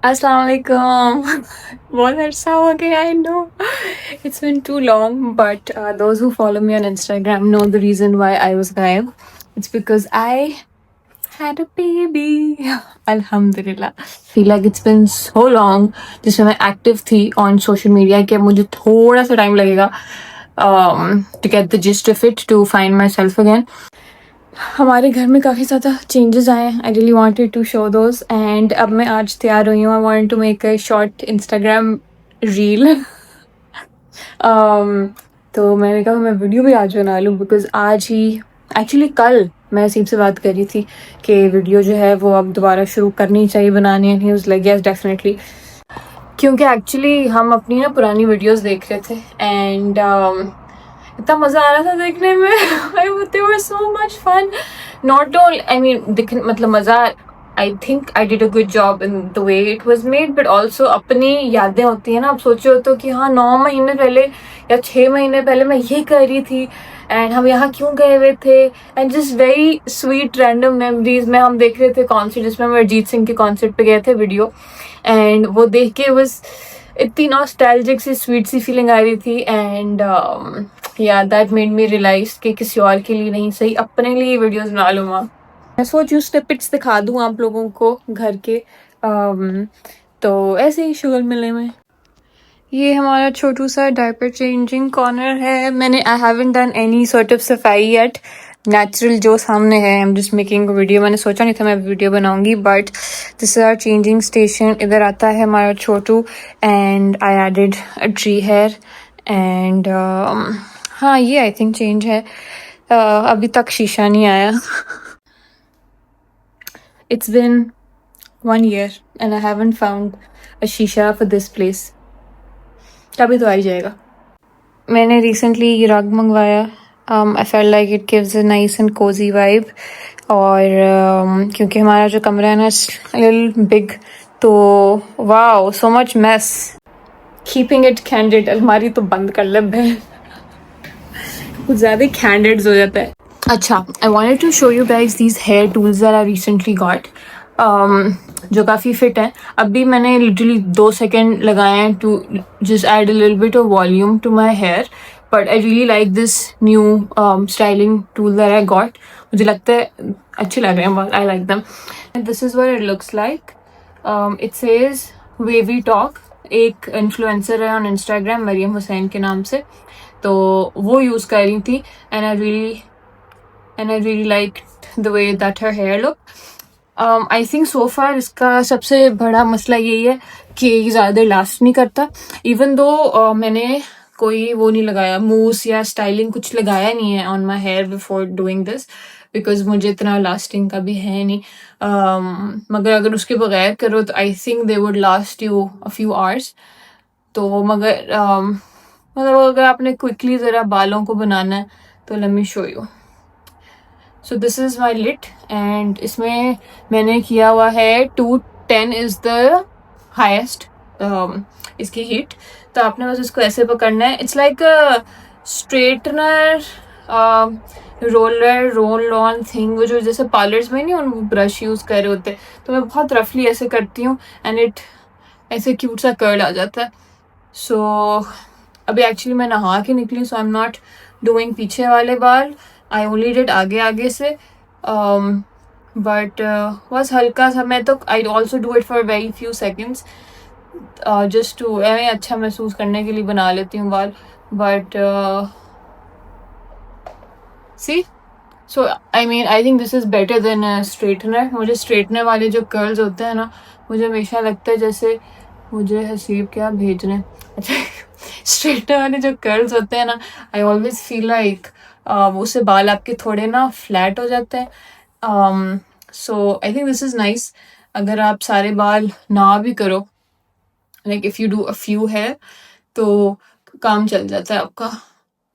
अस्सलाम वालेकुम बहुत अरसा हो गया I know it's been too long but those who follow me on Instagram know the reason why I was गायब. It's because I had a baby. Alhamdulillah. Feel like it's been so long जिसमें मैं active थी on social media कि अब मुझे थोड़ा सा time लगेगा to get the gist of it, to find myself again. हमारे घर में काफ़ी ज़्यादा चेंजेस आए हैं. I really wanted to show those and अब मैं आज तैयार हुई हूँ. I want to make a short Instagram reel. तो मैंने कहा मैं वीडियो भी आज बना लूँ बिकॉज आज ही एक्चुअली कल मैं सीम से बात कर रही थी कि वीडियो जो है वो अब दोबारा शुरू करनी चाहिए बनानी. And he was like yes definitely, क्योंकि एक्चुअली हम अपनी ना पुरानी वीडियोस देख रहे थे एंड इतना मज़ा आ रहा था देखने में. they were so much fun. Not all, I mean मतलब मज़ा, I think I did a good job in the way it was made, but also अपनी यादें होती हैं ना. आप सोचो तो कि हाँ 9 महीने पहले या 6 महीने पहले मैं ये कर रही थी एंड हम यहाँ क्यों गए हुए थे. And just very sweet random memories में हम देख रहे थे कॉन्सर्ट जिसमें हम अरिजीत सिंह के कॉन्सर्ट पे गए थे वीडियो. एंड वो देख के बस इतनी नॉस्टैल्जिक सी स्वीट सी फीलिंग आ रही थी. एंड या दैट मेड मी रियलाइज कि किसी और के लिए नहीं, सही अपने लिए वीडियोस बना लूँ. मैं सोच रही स्निपेट्स दिखा दूँ आप लोगों को घर के. तो ऐसे ही शुगर मिले में ये हमारा छोटू सा डायपर चेंजिंग कॉर्नर है. मैंने I haven't done any sort of सफाई येट. नेचुरल जो सामने है, I am just making video. मैंने सोचा नहीं था मैं वीडियो बनाऊंगी, but this is our changing station. इधर आता है हमारा Chhotu and I added a tree here and हाँ ये आई थिंक चेंज है. अभी तक शीशा नहीं आया. It's been 1 year and I haven't found a shisha for this place. तभी तो आ ही जाएगा. मैंने recently ये रग मंगवाया. I felt like it gives a nice and cozy vibe. और क्योंकि हमारा जो कमरा है ना a little big, तो wow so much mess. Keeping it candid. अलमारी तो बंद कर ले बे. कुछ ज़्यादा ही candid हो जाता है. अच्छा, I wanted to show you guys these hair tools that I recently got. जो काफ़ी फिट हैं. अभी मैंने लिटरली 2 सेकेंड लगाए हैं to just add a little bit of volume to my hair. But I really like this new styling tool that I got. मुझे लगता है अच्छे लग रहे हैं बहुत. I like them. And this is what it looks like. It says wavy talk. एक influencer है ऑन इंस्टाग्राम मरियम हुसैन के नाम से, तो वो यूज़ कर रही थी. And I really liked the way that her hair looked. I think so far इसका सबसे बड़ा मसला यही है कि ये ज़्यादा लास्ट नहीं करता. इवन दो मैंने कोई वो नहीं लगाया, मूस या स्टाइलिंग कुछ लगाया नहीं है on my hair before doing this, because मुझे इतना लास्टिंग का भी है नहीं. मगर अगर उसके बगैर करो तो I think they would last you a few hours. तो मगर मतलब अगर आपने क्विकली ज़रा बालों को बनाना है तो let me show you. So this is my lit and इसमें मैंने किया हुआ है 210 इज़ द हाइस्ट इसकी हीट. तो आपने बस इसको ऐसे पकड़ना है. It's like a straightener roll on thing, वो जो जैसे पार्लर्स में नहीं उन ब्रश यूज़ कर रहे होते. तो मैं बहुत रफली ऐसे करती हूँ एंड इट ऐसे क्यूट सा कर्ल आ जाता है. सो अभी एक्चुअली मैं नहा के निकली, सो आई एम नॉट डूइंग पीछे वाले बाल. आई ओनली डिड आगे से. बट बस हल्का सा. मैं तो I also do it for very few seconds just to अच्छा महसूस करने के लिए बना लेती हूँ बाल. But see so I mean I think this is better than straightener. मुझे स्ट्रेटनर वाले जो कर्ल्स होते हैं ना, मुझे हमेशा लगता है जैसे मुझे हसीब क्या भेज रहे हैं. अच्छा स्ट्रेटनर वाले जो कर्ल्स होते हैं ना, आई ऑलवेज फील लाइक उससे बाल आपके थोड़े ना फ्लैट हो जाते हैं. So I think this is nice. अगर आप सारे बाल ना भी करो, like if you do a few hair, तो काम चल जाता है आपका.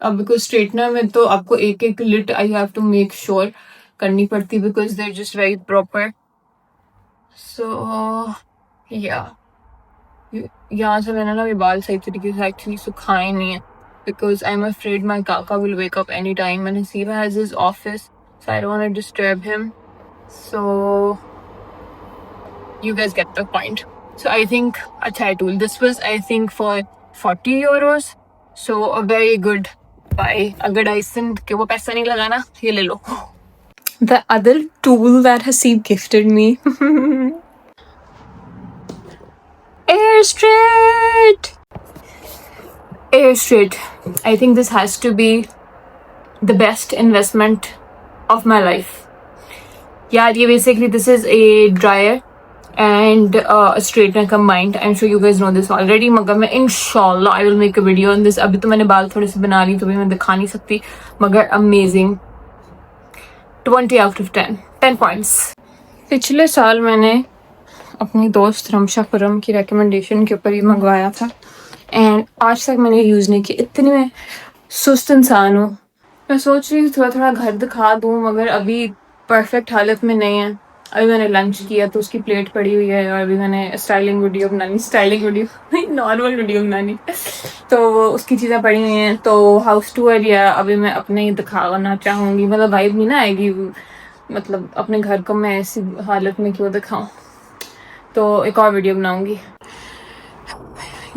अब बिकॉज स्ट्रेटनर में तो आपको एक एक लिट I have to make sure करनी पड़ती because they are just very proper. So या यहाँ से मैंने ना ये बाल सही तरीके से एक्चुअली सुखाए नहीं है because I'm afraid my kaka will wake up anytime and Hasiba has his office, so I don't want to disturb him. So you guys get the point. So I think अच्छा है tool. This was I think for 40 euros. So a very good buy. अगर Dyson के वो पैसा नहीं लगाना, ये ले लो. The other tool that Haseeb gifted me. Air Straight. Air Straight. I think this has to be the best investment of my life. यार ये basically this is a dryer and a straightener combined. I'm sure you guys know this already. मगर मैं inshallah I will make a video on this. अभी तो मैंने बाल थोड़े से बना ली तो भी मैं दिखा नहीं सकती, मगर amazing. 20 out of 10. 10 points. पिछले साल मैंने अपनी दोस्त रमशा खुरम की रिकमेंडेशन के ऊपर ये मंगवाया था एंड आज तक मैंने यूज़ नहीं की. इतनी मैं सुस्त इंसान हूँ. मैं सोच रही हूँ थोड़ा थोड़ा घर दिखा दूँ, मगर अभी परफेक्ट हालत में नहीं है. अभी मैंने लंच किया तो उसकी प्लेट पड़ी हुई है और अभी मैंने स्टाइलिंग वीडियो नॉर्मल वीडियो बनानी तो उसकी चीज़ें पड़ी हुई हैं. तो हाउस टूर या अभी मैं अपने ही दिखाना चाहूँगी, मतलब वाइब नहीं ना आएगी, मतलब अपने घर को मैं ऐसी हालत में क्यों दिखाऊँ. तो एक और वीडियो बनाऊँगी.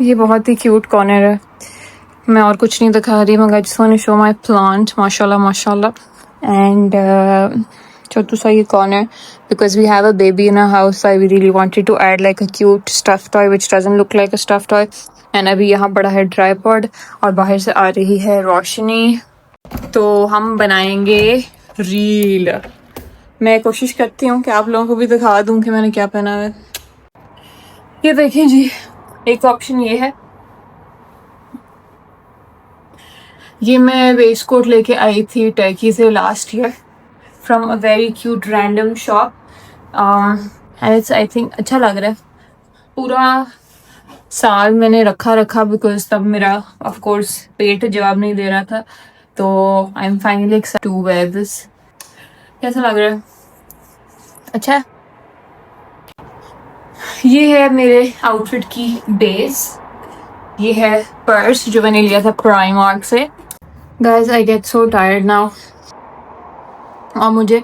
ये बहुत ही क्यूट कॉर्नर है. मैं और कुछ नहीं दिखा रही, मगर I just want to show my plant. माशाल्लाह माशाल्लाह. एंड छोटू सा ये corner, because we have a baby in our house, I really wanted to add like a cute stuffed toy which doesn't look like a stuffed toy. and अभी यहाँ बड़ा है tripod और बाहर से आ रही है रोशनी. तो हम बनाएंगे रील. मैं कोशिश करती हूँ कि आप लोगों को भी दिखा दूँ कि मैंने क्या पहना है. ये देखिए जी, एक ऑप्शन ये है. ये मैं वेस्ट कोट लेके आई थी टर्की से last year from a very cute random shop and it's I think अच्छा लग रहा है. पूरा साल मैंने रखा बिकॉज तब मेरा ऑफ कोर्स पेट जवाब नहीं दे रहा था. तो I am finally excited to wear this. कैसा लग रहा है? अच्छा है. ये है मेरे आउटफिट की बेस. ये है पर्स जो मैंने लिया था प्राइमार्क से. Guys I get so tired now. और मुझे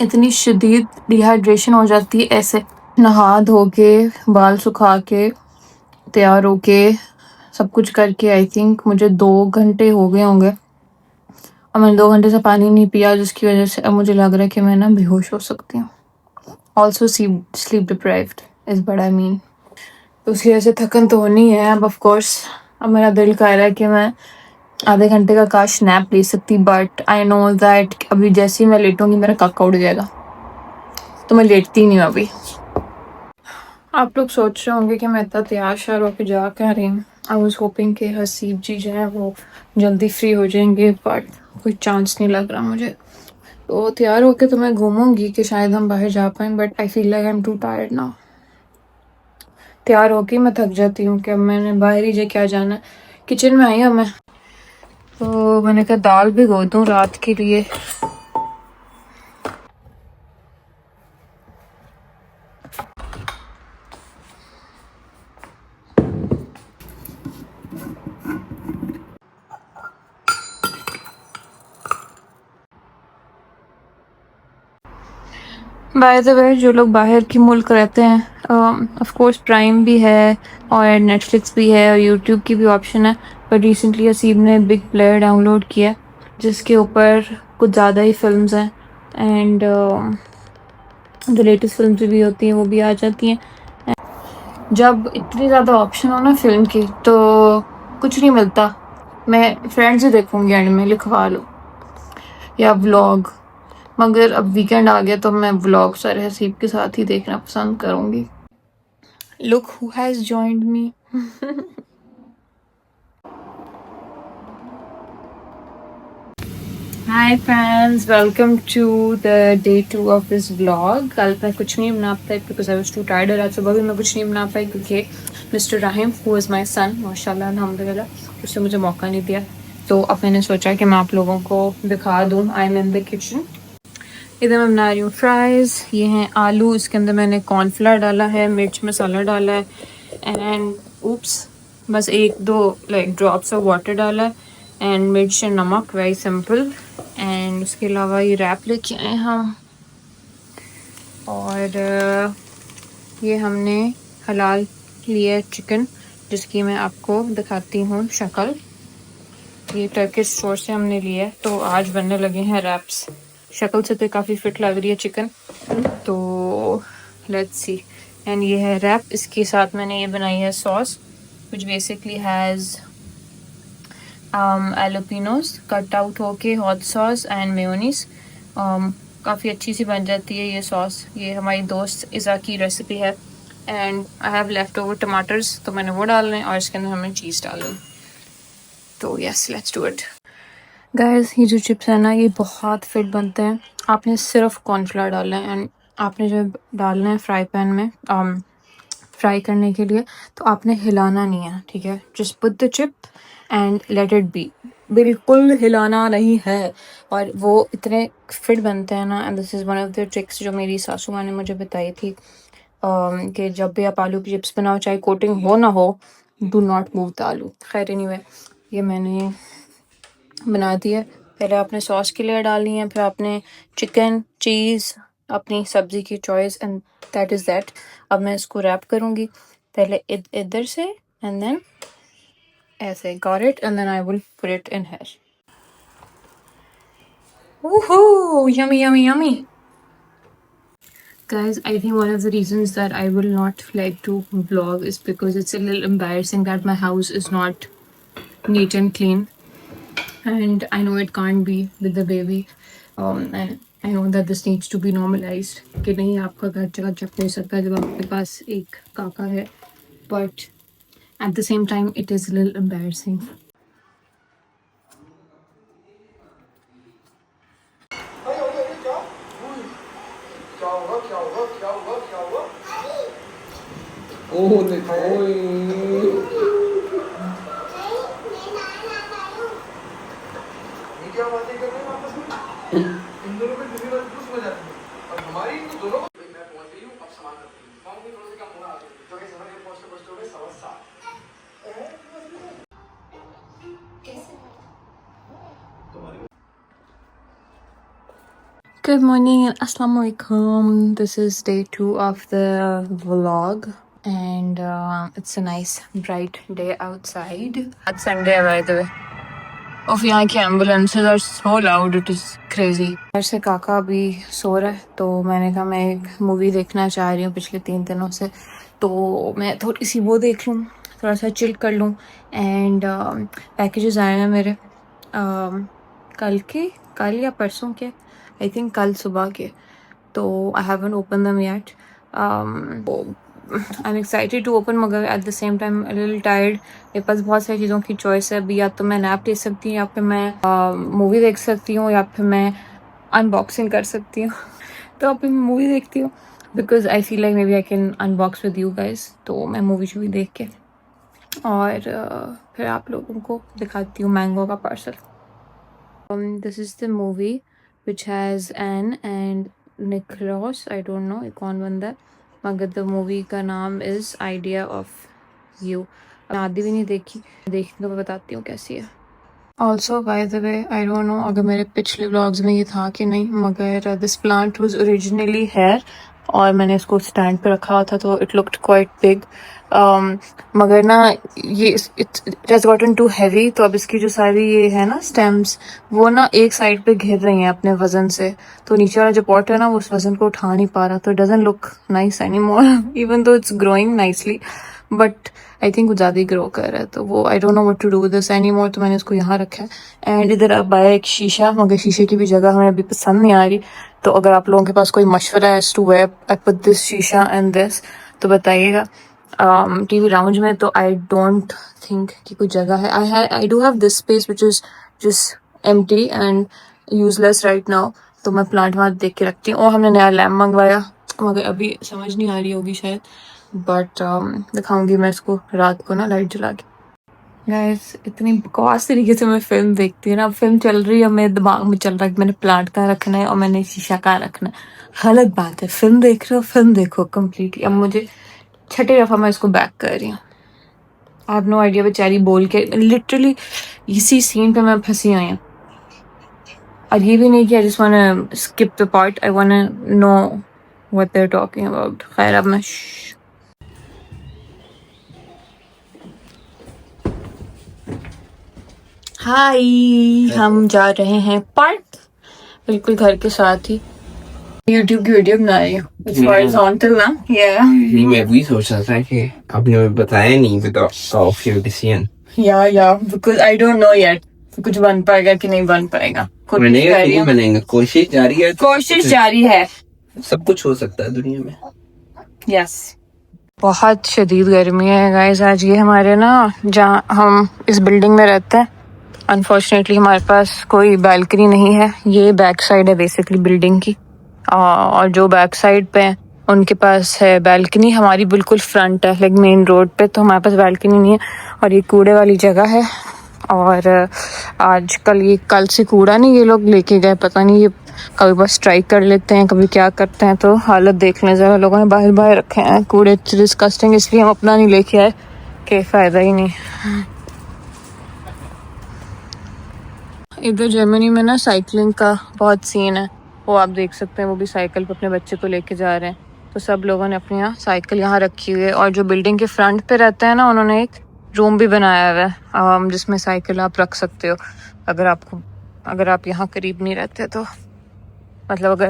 इतनी शदीद डिहाइड्रेशन हो जाती है ऐसे नहा धो के बाल सुखा के तैयार होके सब कुछ करके. आई थिंक मुझे 2 घंटे हो गए होंगे और मैंने 2 घंटे से पानी नहीं पिया, जिसकी वजह से अब मुझे लग रहा है कि मैं ना बेहोश हो सकती हूँ. Also sleep deprived is but I mean. तो उसकी वजह से थकन तो होनी है अब ऑफ कोर्स. अब मेरा दिल कह रहा है कि मैं आधे घंटे का काश स्नैप ले सकती, बट आई नो दैट अभी जैसे ही मैं लेटूंगी मेरा काका उड़ जाएगा, तो मैं लेटती नहीं हूँ अभी. आप लोग सोच रहे होंगे कि मैं इतना तैयार श्यार होकर जा कर रही हूँ. आई वॉज होपिंग कि हसीब जी जो है वो जल्दी फ्री हो जाएंगे, बट कोई चांस नहीं लग रहा मुझे. तो तैयार होके तो मैं घूमूंगी कि शायद हम बाहर जा पाएँ, but I feel like I am to tired now. तैयार होके मैं थक जाती हूँ कि मैंने बाहर ही क्या जाना है. किचन में आई हूँ मैं, तो मैंने कहा दाल भिगो दूँ रात के लिए. बाय द वे, जो लोग बाहर के मुल्क रहते हैं, ऑफ कोर्स प्राइम भी है और नेटफ्लिक्स भी है और यूट्यूब की भी ऑप्शन है. पर रिसेंटली हसीब ने बिग प्लेयर डाउनलोड किया जिसके ऊपर कुछ ज़्यादा ही फिल्म्स हैं एंड जो लेटेस्ट फिल्म्स भी होती हैं वो भी आ जाती हैं. जब इतनी ज़्यादा ऑप्शन हो ना फिल्म की तो कुछ नहीं मिलता. मैं फ्रेंड्स ही देखूँगी एंड में, लिखवा लो, या व्लॉग. मगर अब वीकेंड आ गया तो मैं व्लॉग सारे हसीब के साथ ही देखना पसंद करूँगी. Look who has joined me. Hi friends, welcome to the day 2 of this vlog. कल मैं कुछ नहीं बना पाई because I was too tired. आज सुबह भी मैं कुछ नहीं बना पाई क्योंकि mister Rahim who is my son माशाल्लाह अल्हम्दुलिल्लाह उसने मुझे मौका नहीं दिया. तो अब मैंने सोचा कि मैं आप लोगों को दिखा दूँ. I am in the kitchen. इधर मैं बना रही हूँ फ्राइज़. ये हैं आलू, इसके अंदर मैंने कॉर्नफ्लावर डाला है, मिर्च मसाला डाला है एंड उप्स बस 1-2 लाइक ड्रॉप्स ऑफ वाटर डाला है एंड मिर्च एंड नमक, वेरी सिंपल. एंड उसके अलावा ये रैप लेके आए हम और ये हमने हलाल लिए चिकन, जिसकी मैं आपको दिखाती हूँ शक्ल। ये टर्किश स्टोर से हमने लिए, तो आज बनने लगे हैं रैप्स। शक्ल से तो काफ़ी फिट लग रही है चिकन, तो लेट्स सी। एंड ये है रैप, इसके साथ मैंने ये बनाई है sauce which basically has jalapenos cut out होके, हॉट सॉस एंड मेयोनीज। काफ़ी अच्छी सी बन जाती है ये सॉस। ये हमारी दोस्त इज़ा की रेसिपी है। And I have left over टमाटर्स, तो मैंने वो डालने हैं और इसके अंदर हमें चीज़ डालनी। तो yes, let's do it. Guys, ये जो चिप्स है ना, ये बहुत फिट बनते हैं। आपने सिर्फ कॉर्नफ्लावर डालना है एंड आपने जब डालना है फ्राई पैन में फ्राई करने के लिए, तो आपने हिलाना नहीं है, ठीक है? Just put the chip and let it be. बिल्कुल हिलाना नहीं है। और वो इतने फिट बनते हैं ना, and this is one of the tricks जो मेरी सासू माँ ने मुझे बताई थी, कि जब भी आप आलू की चिप्स बनाओ, चाहे कोटिंग हो ना हो, डू नॉट मूव द आलू। खैर एनीवे, ये मैंने बना दी है। पहले आपने सॉस की लेयर डालनी है, फिर आपने चिकन, चीज़, अपनी सब्ज़ी की choice, and that is that. अब मैं इसको रैप करूँगी, पहले इधर से एंड देन ऐसे, got it, and then I will put it in here. Woohoo! Yummy, yummy, yummy. Guys, I think one of the reasons that I will not like to vlog is because it's a little embarrassing that my house is not neat and clean. And I know it can't be with the baby. And I know that this needs to be normalized. कि नहीं आपका घर चक हो सकता है जब आपके पास एक काका है. But at the same time, it is a little embarrassing. Oh, देखो क्या बातें कर रहे हैं आपस में? इन दोनों में दिल्ली वाली खुश हो जाती है और हमारी इन दोनों मैं पहुंच गई हूं, अब सामान रखती हूं। काम भी थोड़ा सा कम होना आ गई, तो कैसे हमारे पहुंचते हो गए 7:15। कैसे तुम्हारी Good morning and assalamu alaikum. This is day 2 of the vlog, and it's a nice bright day outside. It's Sunday, by the way. Of यहाँ की ambulances are so loud, it is crazy. घर से काका अभी सो रहा है, तो मैंने कहा मैं एक मूवी देखना चाह रही हूँ पिछले 3 दिनों से, तो मैं थोड़ी सी वो देख लूँ, थोड़ा सा चिल कर लूँ। एंड पैकेजेस आए हैं मेरे कल या परसों के, आई थिंक कल सुबह के, तो I haven't open them yet. I am excited to open, मगर at the same time a little tired. मेरे पास बहुत सारी चीज़ों की चॉइस है अभी, या तो मैं नैप ले सकती हूँ, या फिर मैं मूवी देख सकती हूँ, या फिर मैं अनबॉक्सिंग कर सकती हूँ। तो अभी मैं मूवी देखती हूँ, because I feel like maybe I can unbox with you guys. तो मैं मूवी शूवी देख के और फिर आप लोगों को दिखाती हूँ मैंगो का parcel. This is the movie which has an and Nicolas, I don't know ये कौन बंदा है, मगर द मूवी का नाम इज़ आइडिया ऑफ यू। आधी भी नहीं देखी, देखने को बताती हूँ कैसी है। Also bye the way, I don't no अगर मेरे पिछले व्लॉग्स में ये था कि नहीं, मगर this plant was originally here और मैंने इसको स्टैंड पे रखा हुआ था, तो इट लुक्ड क्वाइट बिग। मगर ना ये it has gotten too heavy, तो अब इसकी जो सारी ये है ना स्टेम्स, वो ना एक साइड पे घिर रही हैं अपने वजन से, तो नीचे वाला जो पॉट है ना, वो उस वजन को उठा नहीं पा रहा, तो it doesn't look nice any more even though it's growing nicely, but I think वो ज़्यादा ही ग्रो कर रहा है, तो वो I don't know what to do with this any more, तो मैंने इसको यहाँ रखा है। एंड इधर अब आया एक शीशा, मगर शीशे की भी जगह हमें अभी पसंद नहीं आ रही, तो अगर आप लोगों के पास कोई मशवरा है as to where I put this शीशा एंड दिस, तो बताइएगा। टीवी लाउंज में तो आई डोंट थिंक कि कोई जगह है। I do have this space which is just empty and useless right now, तो मैं प्लांट वहाँ देख के रखती हूँ। और हमने नया लैम्प मंगवाया, मगर अभी समझ नहीं आ रही होगी शायद, बट दिखाऊंगी मैं इसको रात को ना लाइट जला के। गाइस, इतनी बकवास तरीके से मैं फिल्म देखती हूँ ना, अब फिल्म चल रही है, मेरे दिमाग में चल रहा है कि मैंने प्लांट कहाँ रखना है और मैंने शीशा कहाँ रखना है। गलत बात है, फिल्म देख रहे हो, फिल्म देखो कम्प्लीटली। अब मुझे छठी दफ़ा मैं इसको बैक कर रही हूँ। आई हैव नो आइडिया, बेचारी बोल के लिटरली इसी सीन पे मैं फंसी हुई हूँ, और ये भी नहीं कि I just want skip the part, I want know what they are talking about. खैर अब मैं हाय, हम जा रहे हैं पार्क, बिल्कुल घर के साथ ही। YouTube की वीडियो बना रही हूँ। It's horizontal ना? Yeah. नहीं, मैं वही सोच रहा था कि आपने मुझे बताया नहीं with of your decision. Yeah, because I don't know yet. कुछ बन पाएगा कि नहीं बन पाएगा। बनेगा कि नहीं बनेगा, कोशिश जारी है। कोशिश जारी है। सब कुछ हो सकता है दुनिया में। Yes. बहुत शदीद गर्मी है गाइस आज। ये हमारे ना, जहाँ हम इस बिल्डिंग में रहते हैं, अनफॉर्चुनेटली हमारे पास कोई बालकनी नहीं है। ये बैक साइड है बेसिकली बिल्डिंग की, और जो बैक साइड पे हैं उनके पास है बालकनी। हमारी बिल्कुल फ्रंट है, लाइक मेन रोड पे, तो हमारे पास बालकनी नहीं है। और ये कूड़े वाली जगह है, और आजकल ये कल से कूड़ा नहीं ये लोग लेके गए, पता नहीं ये कभी बस स्ट्राइक कर लेते हैं, कभी क्या करते हैं। तो हालत देख लें ज़रा, लोगों ने बाहर बाहर रखे हैं कूड़े, डिस्कस्टिंग, इसलिए हम अपना नहीं लेके आए कि फ़ायदा ही नहीं। इधर जर्मनी में ना साइकिलिंग का बहुत सीन है, वो आप देख सकते हैं। वो भी साइकिल पे अपने बच्चे को लेके जा रहे हैं, तो सब लोगों ने अपनी यहाँ साइकिल यहाँ रखी हुई है। और जो बिल्डिंग के फ्रंट पे रहते हैं ना, उन्होंने एक रूम भी बनाया हुआ है जिसमें साइकिल आप रख सकते हो अगर आप यहाँ करीब नहीं रहते तो। मतलब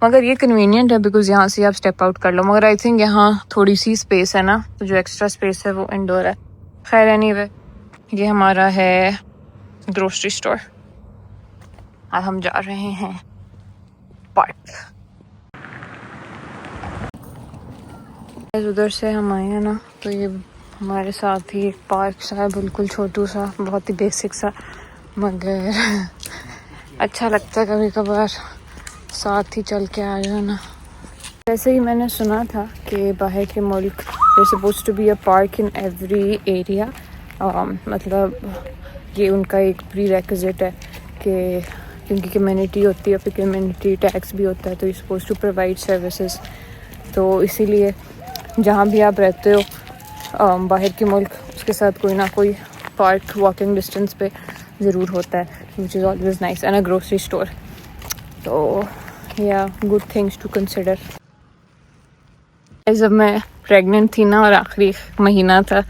मगर ये कन्वीनियंट है बिकॉज यहाँ से आप स्टेप आउट कर लो। मगर आई थिंक यहाँ थोड़ी सी स्पेस है ना, तो जो एक्स्ट्रा स्पेस है वो इंडोर है। खैर एनीवे, ये हमारा है ग्रोसरी स्टोर। आज हम जा रहे हैं पार्क। उधर से हम आए हैं ना, तो ये हमारे साथ ही एक पार्क सा है, बिल्कुल छोटू सा, बहुत ही बेसिक सा, मगर अच्छा लगता है कभी कभार साथ ही चल के आ जाना। वैसे ही मैंने सुना था कि बाहर के मुल्क there supposed to be a park in every area. मतलब ये उनका एक प्री रेक्विजिट है कि क्योंकि कम्युनिटी होती है, फिर कम्युनिटी टैक्स भी होता है, तो you suppose to provide services. तो इसीलिए जहाँ भी आप रहते हो बाहर के मुल्क, उसके साथ कोई ना कोई पार्क वॉकिंग डिस्टेंस पे ज़रूर होता है, which is always nice, and a grocery store. तो या गुड थिंग्स टू कंसिडर। जब मैं प्रेग्नेंट थी ना, और आखिरी महीना था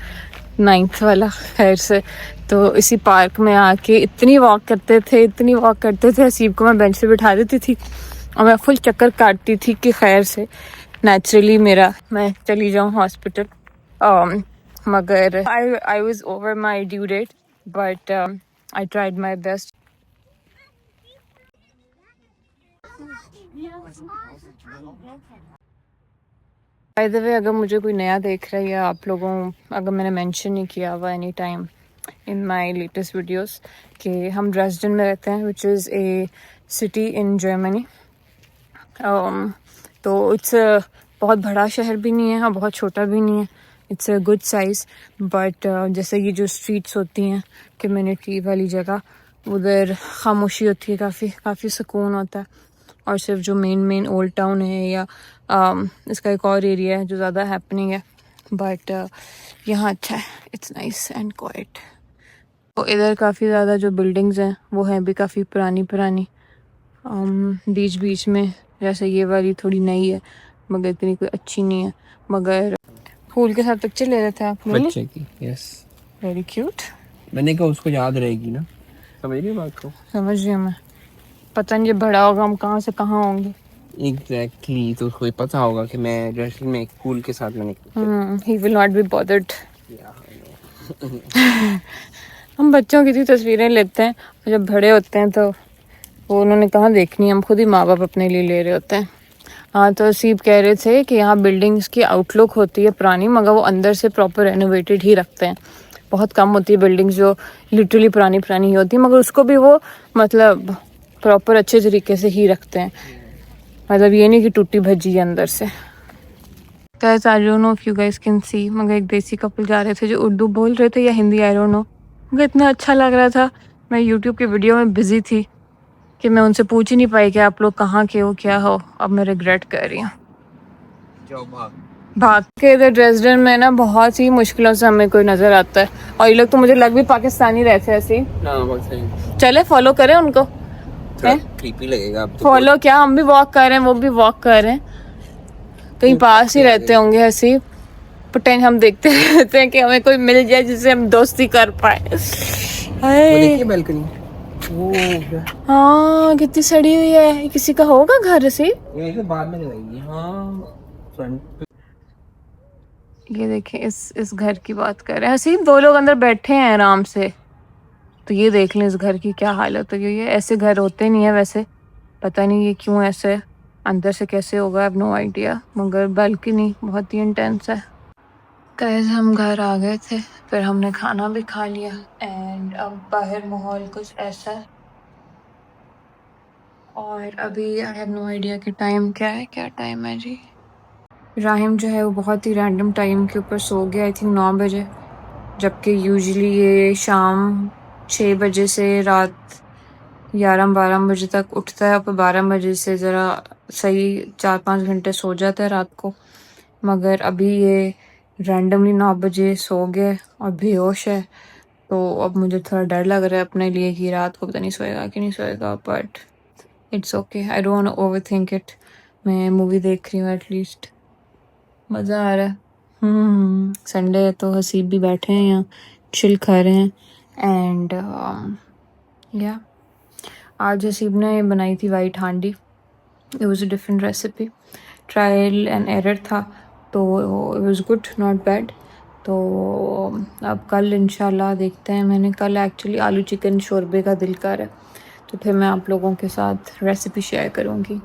9th वाला, खैर से, तो इसी पार्क में आके इतनी वॉक करते थे। हसीब को मैं बेंच पे बिठा देती थी और मैं फुल चक्कर काटती थी कि खैर से नेचुरली मैं चली जाऊँ हॉस्पिटल। मगर I was over my due date, but I tried my best. By the way, अगर मुझे कोई नया देख रहा है या आप लोगों, अगर मैंने मेंशन नहीं किया हुआ any time in my latest videos कि हम ड्रेसडन में रहते हैं, which is a city in Germany. तो इट्स बहुत बड़ा शहर भी नहीं है और बहुत छोटा भी नहीं है, it's a good size. But जैसे ये जो स्ट्रीट्स होती हैं कम्युनिटी वाली जगह, उधर खामोशी होती है, काफ़ी सुकून होता है। और सिर्फ जो मेन ओल्ड टाउन है या इसका एक और एरिया है जो ज़्यादा हैपनिंग है, बट यहाँ अच्छा है, इट्स नाइस एंड क्वाइट। तो इधर काफ़ी ज़्यादा जो बिल्डिंग्स हैं वो हैं भी काफ़ी पुरानी। बीच में जैसे ये वाली थोड़ी नई है, मगर इतनी कोई अच्छी नहीं है। मगर फूल के साथ पिक्चर ले रहे थे आप बच्चे की, यस, वेरी क्यूट। मैंने कहा उसको याद रहेगी ना, समझ रही बात को? समझ रही हूँ मैं। पता नहीं जब बड़ा होगा हम कहाँ से कहाँ होंगे। एग्जैक्टली, तो उसको पता होगा कि मैं ड्रेसिंग में एक फूल के साथ मैंने he will not be bothered. हम बच्चों की तस्वीरें लेते हैं और जब बड़े होते हैं तो वो उन्होंने कहाँ देखनी, हम खुद ही माँ बाप अपने लिए ले रहे होते हैं। हाँ, तो असीब कह रहे थे कि यहाँ बिल्डिंग्स की आउटलुक होती है पुरानी, मगर वो अंदर से प्रॉपर रेनोवेटेड ही रखते हैं। बहुत कम होती है बिल्डिंग्स जो लिटरली पुरानी ही होती है, मगर उसको भी वो मतलब प्रॉपर अच्छे तरीके से ही रखते हैं। मतलब ये नहीं कि टूटी भजी है अंदर से। Guys, I don't know if you guys can see, मगर एक देसी कपल जा रहे थे जो उर्दू बोल रहे थे या हिंदी, आई डोंट नो, मगर इतना अच्छा लग रहा था। मैं यूट्यूब की वीडियो में बिजी थी कि मैं उनसे पूछ ही नहीं पाई कि आप लोग कहाँ के हो, क्या हो। अब मैं रिग्रेट कर रही हूँ। भाग के इधर ड्रेसडन में ना बहुत ही मुश्किलों से हमें कोई नजर आता है, और ये लोग तो मुझे लग भी पाकिस्तानी रहते हैं ऐसे ही। चले फॉलो करें उनको, क्रीपी लगेगा अब तो। फॉलो क्या, हम भी वॉक कर रहे हैं, वो भी वॉक कर रहे हैं, कहीं पास ही रहते होंगे ऐसे ही। प्रेटेंड हम देखते रहते हैं कि हमें कोई मिल जाए जिससे हम दोस्ती कर पाए। वो हाय देखिए बालकनी, वो हाँ कितनी सड़ी हुई है, ये किसी का होगा घर से। ये तो बाद में लगाएंगे। हाँ फ्रंट। ये देखें, इस घर की बात कर रहे हैं हसीब, दो लोग अंदर बैठे हैं आराम से, तो ये देख लें इस घर की क्या हालत हुई है। ऐसे घर होते नहीं है वैसे, पता नहीं ये क्यों ऐसे है। अंदर से कैसे होगा, आई हैव नो आइडिया, मगर बालकनी बहुत ही इंटेंस है। गाइस हम घर आ गए थे, फिर हमने खाना भी खा लिया एंड अब बाहर माहौल कुछ ऐसा है। और अभी आई हैव नो आइडिया कि टाइम क्या है, क्या टाइम है जी। राहिम जो है वो बहुत ही रैंडम टाइम के ऊपर सो गया, आई थिंक 9 बजे, जबकि यूजुअली ये शाम 6 बजे से रात 11-12 बजे तक उठता है, पर 12 बजे से ज़रा सही 4-5 घंटे सो जाता है रात को। मगर अभी ये रैंडमली 9 बजे सो गया और बेहोश है, तो अब मुझे थोड़ा डर लग रहा है अपने लिए कि रात को पता नहीं सोएगा कि नहीं सोएगा, but it's okay, I don't want to overthink it. मैं मूवी देख रही हूँ, एटलीस्ट मज़ा आ रहा है। संडे है तो हसीब भी बैठे हैं यहाँ, चिल खा रहे हैं एंड या आज हसीब ने बनाई थी वाइट हांडी। It was a different recipe, trial and error था, तो it was good, not bad. तो अब कल इंशाल्लाह देखते हैं। मैंने कल एक्चुअली आलू चिकन शोरबे का दिल कर है, तो फिर मैं आप लोगों के साथ रेसिपी शेयर करूँगी।